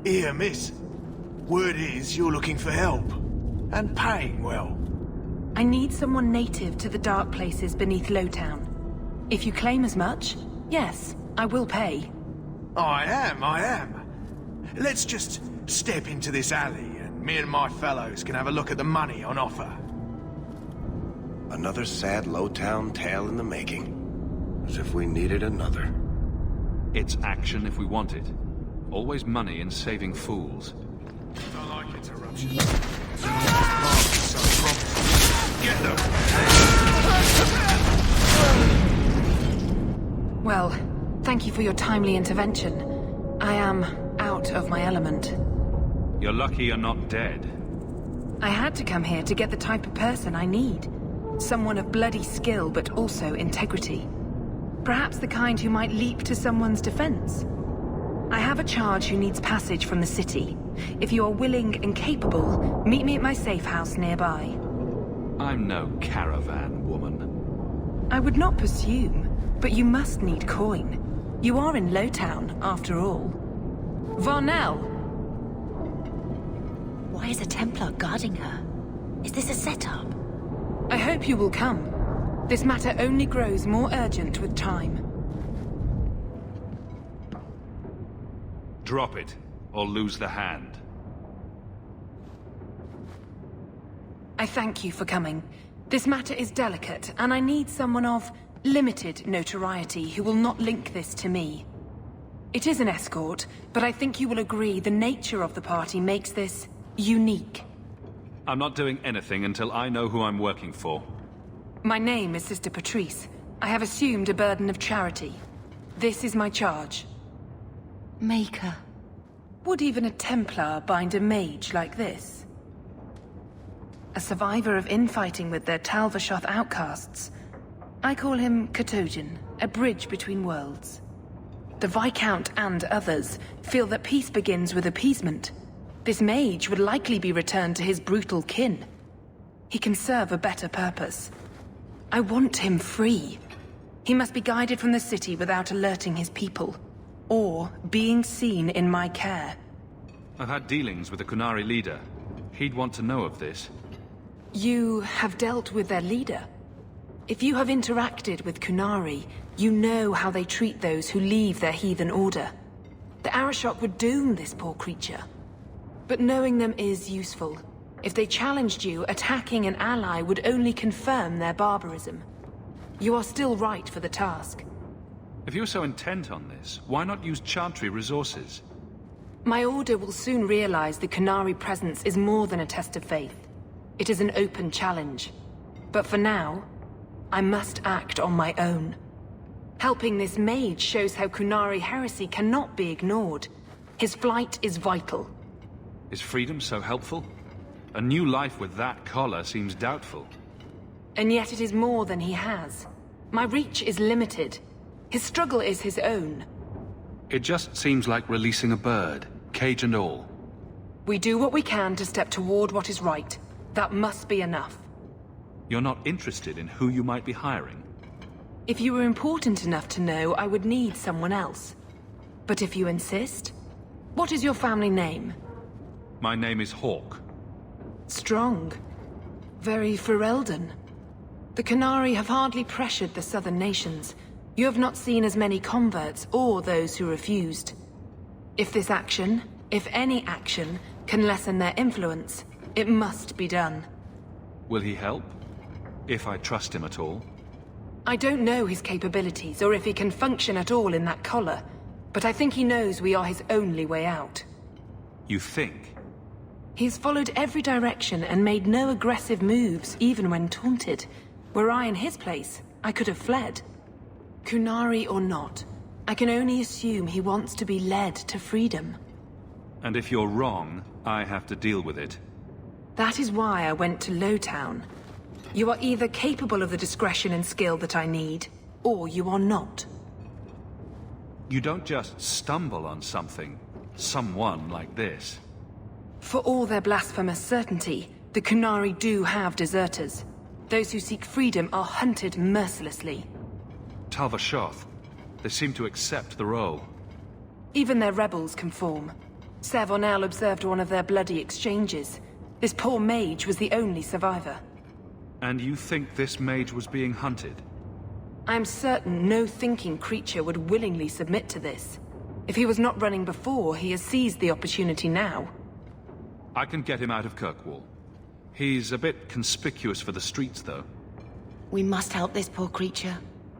Here, miss. Word is you're looking for help. And paying well. I need someone native to the dark places beneath Lowtown. If you claim as much, yes, I will pay. I am. Let's just step into this alley and me and my fellows can have a look at the money on offer. Another sad Lowtown tale in the making. As if we needed another. It's action if we want it. Always money in saving fools. I like interruptions. Get them! Well, thank you for your timely intervention. I am out of my element. You're lucky you're not dead. I had to come here to get the type of person I need. Someone of bloody skill, but also integrity. Perhaps the kind who might leap to someone's defense. I have a charge who needs passage from the city. If you are willing and capable, meet me at my safe house nearby. I'm no caravan woman. I would not presume, but you must need coin. You are in Lowtown, after all. Varnell! Why is a Templar guarding her? Is this a setup? I hope you will come. This matter only grows more urgent with time. Drop it, or lose the hand. I thank you for coming. This matter is delicate, and I need someone of limited notoriety who will not link this to me. It is an escort, but I think you will agree the nature of the party makes this unique. I'm not doing anything until I know who I'm working for. My name is Sister Petrice. I have assumed a burden of charity. This is my charge. Maker. Would even a Templar bind a mage like this? A survivor of infighting with their Talvashoth outcasts. I call him Katojan, a bridge between worlds. The Viscount and others feel that peace begins with appeasement. This mage would likely be returned to his brutal kin. He can serve a better purpose. I want him free. He must be guided from the city without alerting his people, or being seen in my care. I've had dealings with the Qunari leader. He'd want to know of this. You have dealt with their leader? If you have interacted with Qunari, you know how they treat those who leave their heathen order. The Arashok would doom this poor creature. But knowing them is useful. If they challenged you, attacking an ally would only confirm their barbarism. You are still right for the task. If you're so intent on this, why not use Chantry resources? My order will soon realize the Qunari presence is more than a test of faith. It is an open challenge. But for now, I must act on my own. Helping this mage shows how Qunari heresy cannot be ignored. His flight is vital. Is freedom so helpful? A new life with that collar seems doubtful. And yet it is more than he has. My reach is limited. His struggle is his own. It just seems like releasing a bird, cage and all. We do what we can to step toward what is right. That must be enough. You're not interested in who you might be hiring? If you were important enough to know, I would need someone else. But if you insist... What is your family name? My name is Hawke. Strong. Very Ferelden. The Qunari have hardly pressured the southern nations. You have not seen as many converts or those who refused. If this action, if any action, can lessen their influence, it must be done. Will he help? If I trust him at all? I don't know his capabilities, or if he can function at all in that collar, but I think he knows we are his only way out. You think? He's followed every direction and made no aggressive moves, even when taunted. Were I in his place, I could have fled. Qunari or not, I can only assume he wants to be led to freedom. And if you're wrong, I have to deal with it. That is why I went to Lowtown. You are either capable of the discretion and skill that I need, or you are not. You don't just stumble on something, someone like this. For all their blasphemous certainty, the Qunari do have deserters. Those who seek freedom are hunted mercilessly. Talvashoth, they seem to accept the role. Even their rebels conform. Savonel observed one of their bloody exchanges. This poor mage was the only survivor. And you think this mage was being hunted? I'm certain no thinking creature would willingly submit to this. If he was not running before, he has seized the opportunity now. I can get him out of Kirkwall. He's a bit conspicuous for the streets, though. We must help this poor creature.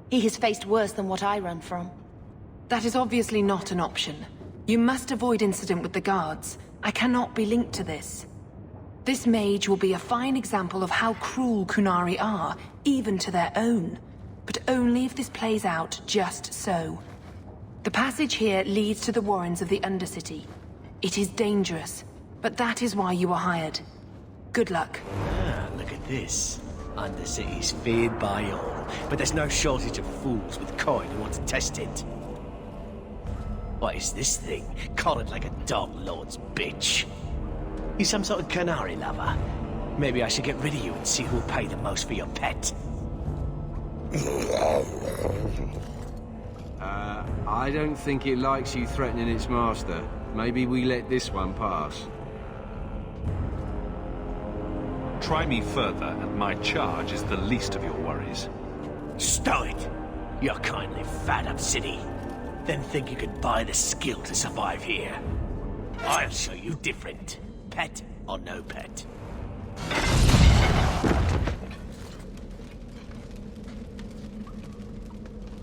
He has faced worse than what I run from. That is obviously not an option. You must avoid incident with the guards. I cannot be linked to this. This mage will be a fine example of how cruel Qunari are, even to their own. But only if this plays out just so. The passage here leads to the warrens of the Undercity. It is dangerous, but that is why you were hired. Good luck. Ah, look at this. Undercity's feared by all, but there's no shortage of fools with coin who want to test it. What is this thing? Collared like a dog lord's bitch. You some sort of Qunari lover? Maybe I should get rid of you and see who'll pay the most for your pet. I don't think it likes you threatening its master. Maybe we let this one pass. Try me further, and my charge is the least of your worries. Stow it! You're kindly fat up city. Then think you could buy the skill to survive here. I'll show you different. Pet or no pet.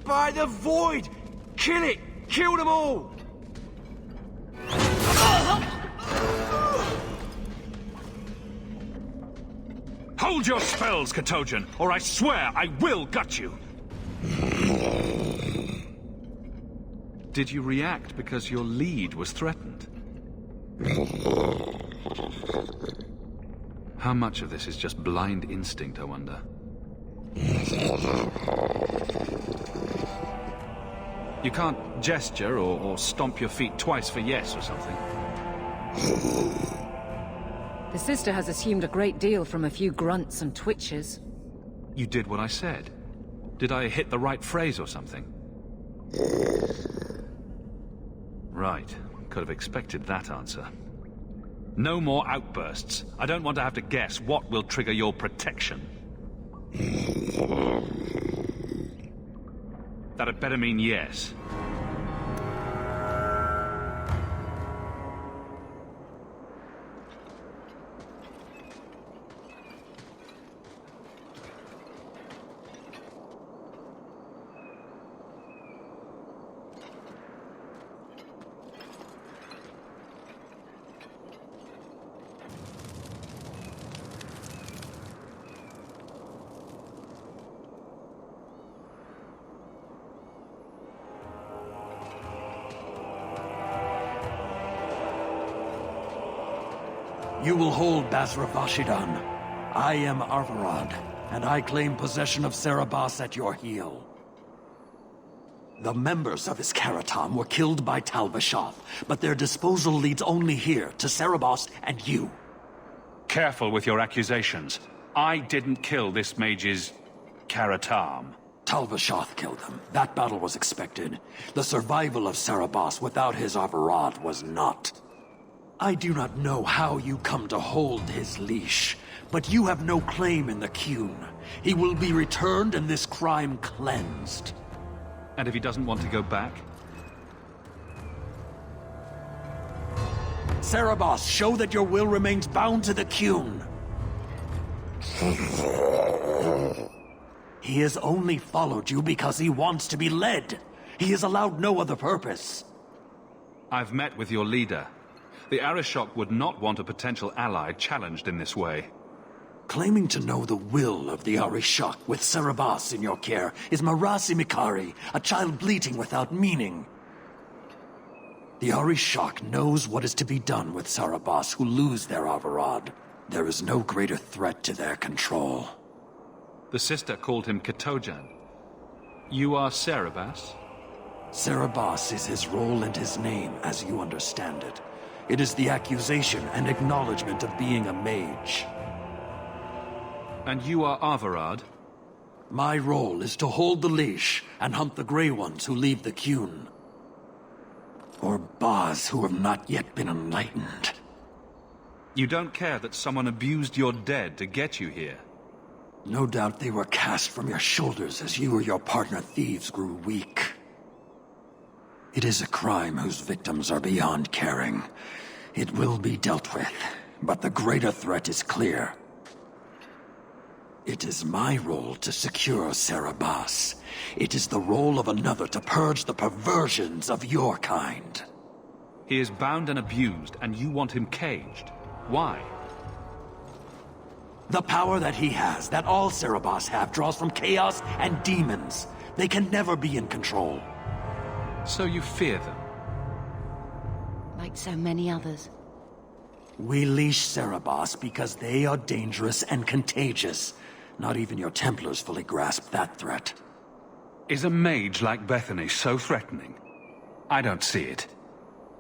By the void! Kill it! Kill them all! Hold your spells, Katojan, or I swear I will gut you! Did you react because your lead was threatened? How much of this is just blind instinct, I wonder? You can't gesture or stomp your feet twice for yes or something. The sister has assumed a great deal from a few grunts and twitches. You did what I said. Did I hit the right phrase or something? Right. Could have expected that answer. No more outbursts. I don't want to have to guess what will trigger your protection. That'd better mean yes. You will hold Basra Vashidan. I am Arvarad, and I claim possession of Saarebas at your heel. The members of his Karatam were killed by Tal-Vashoth, but their disposal leads only here, to Saarebas and you. Careful with your accusations. I didn't kill this mage's Karatam. Tal-Vashoth killed them. That battle was expected. The survival of Saarebas without his Arvarad was not. I do not know how you come to hold his leash, but you have no claim in the Qun. He will be returned and this crime cleansed. And if he doesn't want to go back? Saarebas, show that your will remains bound to the Qun. He has only followed you because he wants to be led. He has allowed no other purpose. I've met with your leader. The Arishok would not want a potential ally challenged in this way. Claiming to know the will of the Arishok with Saarebas in your care is Marasi Mikari, a child bleating without meaning. The Arishok knows what is to be done with Saarebas who lose their Arvarad. There is no greater threat to their control. The sister called him Katojan. You are Saarebas? Saarebas is his role and his name, as you understand it. It is the accusation and acknowledgement of being a mage. And you are Arvarad? My role is to hold the leash and hunt the Grey Ones who leave the Qun. Or Bas who have not yet been enlightened. You don't care that someone abused your dead to get you here? No doubt they were cast from your shoulders as you or your partner thieves grew weak. It is a crime whose victims are beyond caring. It will be dealt with, but the greater threat is clear. It is my role to secure Saarebas. It is the role of another to purge the perversions of your kind. He is bound and abused, and you want him caged. Why? The power that he has, that all Saarebas have, draws from chaos and demons. They can never be in control. So you fear them? Like so many others. We leash Saarebas because they are dangerous and contagious. Not even your Templars fully grasp that threat. Is a mage like Bethany so threatening? I don't see it.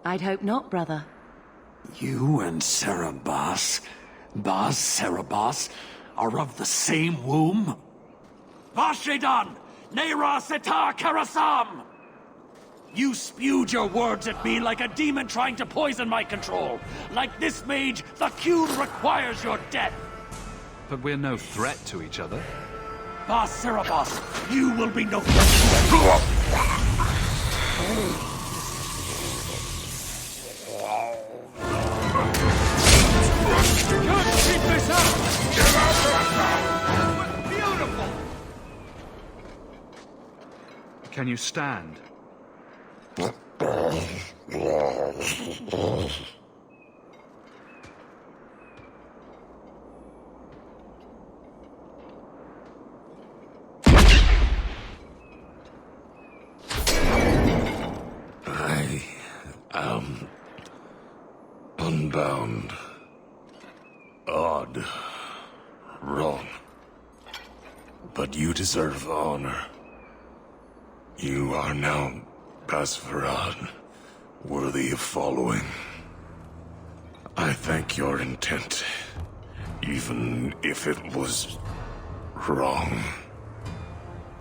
I'd hope not, brother. You and Saarebas, Bas Saarebas, are of the same womb? Vashedan! Neira Setar Karasam! You spewed your words at me like a demon trying to poison my control. Like this mage, the Qun requires your death. But we're no threat to each other. Bas Saarebas, you will be no threat to me. Keep this up! Beautiful! Can you stand? I am unbound. Odd. Wrong. But you deserve honor. You are now Basfarad, worthy of following. I thank your intent, even if it was wrong.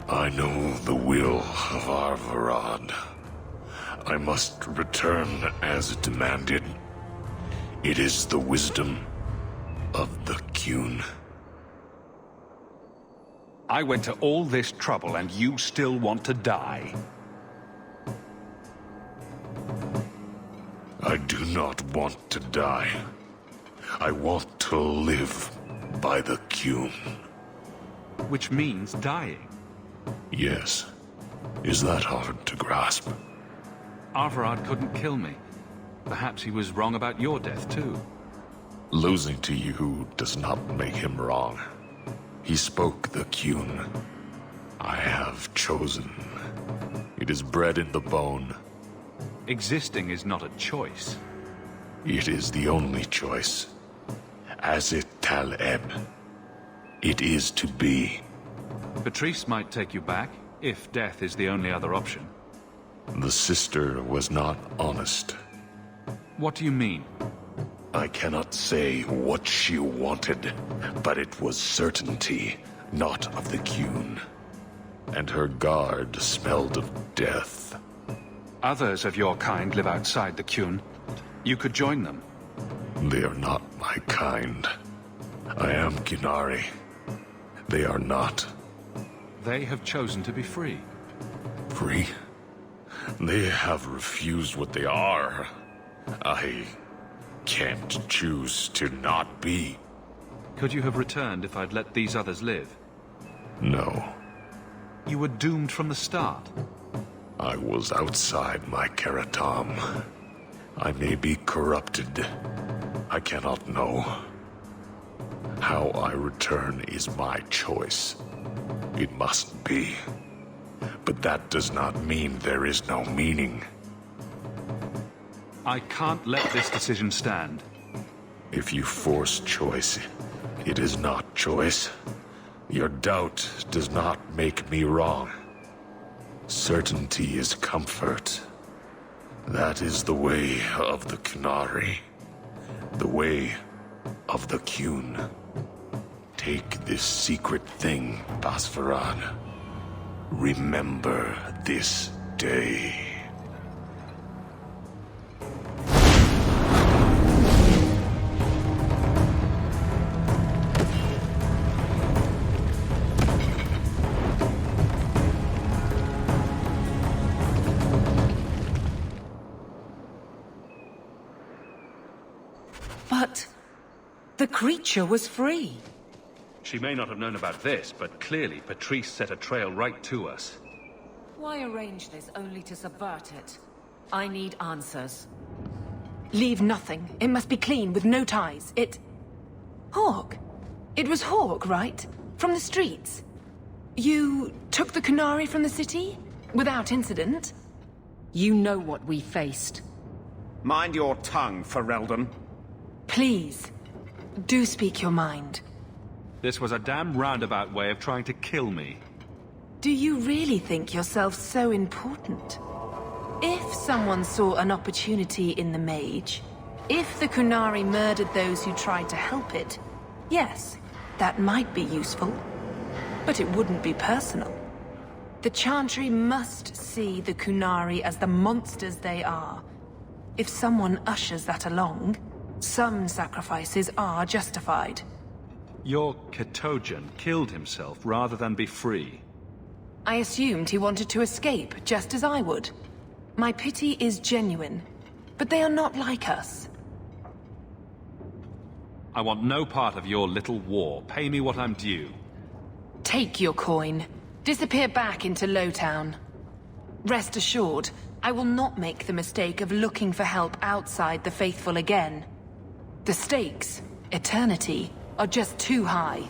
I know the will of our Varad. I must return as demanded. It is the wisdom of the Qun. I went to all this trouble and you still want to die? I do not want to die. I want to live by the Qun. Which means dying. Yes. Is that hard to grasp? Arvarad couldn't kill me. Perhaps he was wrong about your death, too. Losing to you does not make him wrong. He spoke the Qun. I have chosen. It is bred in the bone. Existing is not a choice. It is the only choice. As it Taleb. It is to be. Petrice might take you back, if death is the only other option. The sister was not honest. What do you mean? I cannot say what she wanted, but it was certainty, not of the Qun. And her guard smelled of death. Others of your kind live outside the Qun. You could join them. They are not my kind. I am Qunari. They are not. They have chosen to be free. Free? They have refused what they are. I can't choose to not be. Could you have returned if I'd let these others live? No. You were doomed from the start. I was outside my Keratam. I may be corrupted. I cannot know. How I return is my choice. It must be. But that does not mean there is no meaning. I can't let this decision stand. If you force choice, it is not choice. Your doubt does not make me wrong. Certainty is comfort. That is the way of the Qunari. The way of the Qun. Take this secret thing, Basfarad. Remember this day. But the creature was free. She may not have known about this, but clearly Petrice set a trail right to us. Why arrange this only to subvert it? I need answers. Leave nothing. It must be clean, with no ties. Hawke. It was Hawke, right? From the streets. You took the Kunari from the city? Without incident? You know what we faced. Mind your tongue, Ferelden. Please, do speak your mind. This was a damn roundabout way of trying to kill me. Do you really think yourself so important? If someone saw an opportunity in the mage, if the Kunari murdered those who tried to help it, yes, that might be useful. But it wouldn't be personal. The Chantry must see the Kunari as the monsters they are. If someone ushers that along, some sacrifices are justified. Your Ketogen killed himself rather than be free. I assumed he wanted to escape, just as I would. My pity is genuine, but they are not like us. I want no part of your little war. Pay me what I'm due. Take your coin. Disappear back into Lowtown. Rest assured, I will not make the mistake of looking for help outside the Faithful again. The stakes, eternity, are just too high.